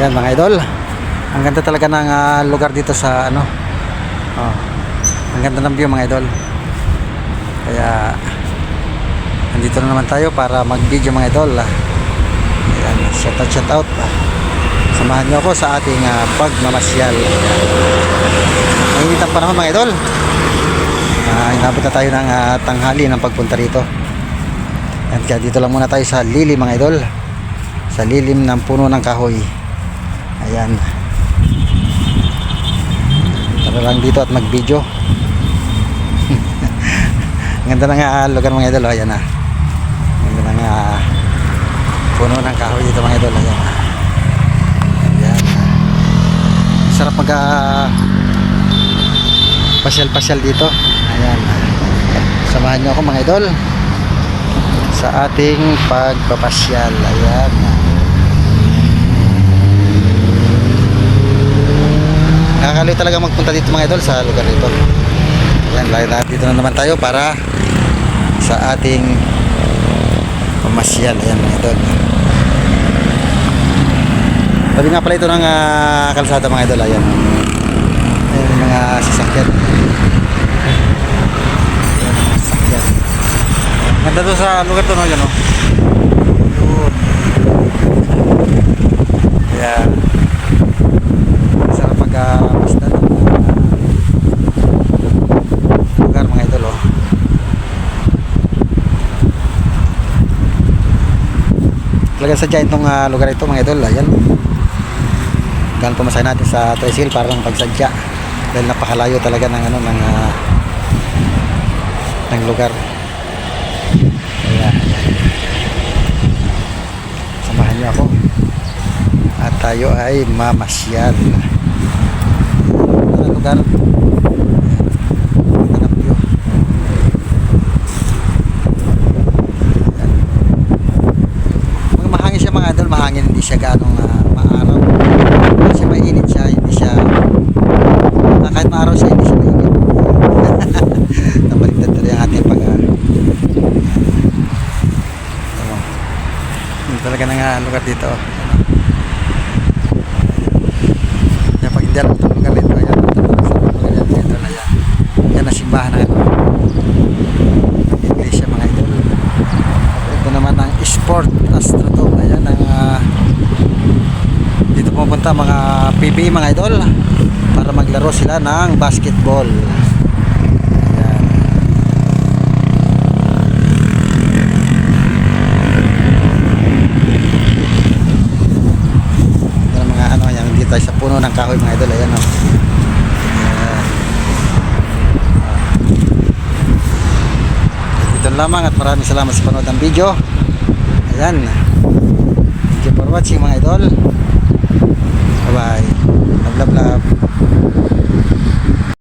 Yan mga idol, ang ganda talaga ng lugar dito sa ano. Ang ganda ng view mga idol. Kaya nandito na naman tayo para mag video mga idol. Ayan, shout out. Samahan nyo ako sa ating pagmamasyal. Mainit ang panahon mga idol. Inabot na tayo ng tanghali ng pagpunta rito. At kaya dito lang muna tayo sa lilim mga idol, sa lilim ng puno ng kahoy. Ayan, tara lang dito at mag video. Ang ganda ng lugar mga idol. Ayan na, ang ganda ng puno ng kahoy dito mga idol. Ayan, ayan. Sarap mag pasyal dito. Ayan, samahan nyo ako mga idol sa ating pagpapasyal. Ayan, nakakaliw talaga magpunta dito mga idol sa lugar dito. Ayan, dito na naman tayo para sa ating pamasyal. Ayan mga idol, tabi nga pala ito ng kalsada mga idol. Ayan, ayan yung mga sasakyan. Ganda to sa lugar to, no? Yan, no? Yun. Kaya sarap pagpasta ng lugar mga idol, oh. Talaga sadya itong lugar ito mga idol. Ayan, gaan pumasay natin sa tricycle para lang pagsadya dahil napakalayo talaga ng ano ng lugar. Samahan niyo ako at tayo ay mamasyal sa lugar. Hanap view. Mahangin siya mga idol, mahangin, hindi siya ganong maaraw. Hindi siya mainit siya, hindi siya kahit maaraw siya, hindi siya mainit. Nabaliktad tuloy ang ating talaga ng lugar dito. Kaya pag hindi alam itong lugar dito, ayan, yan na simbahan na ito, iglesia mga idol. Ito naman ang Sport Astrodome. Ayan ang dito pumunta mga PBA mga idol para maglaro sila ng basketball. Tayo sa puno ng kahoy mga idol. Ayan, oh. Dito lamang at maraming salamat sa panood ng video. Ayan, thank you for watching mga idol. Bye bye, love love love.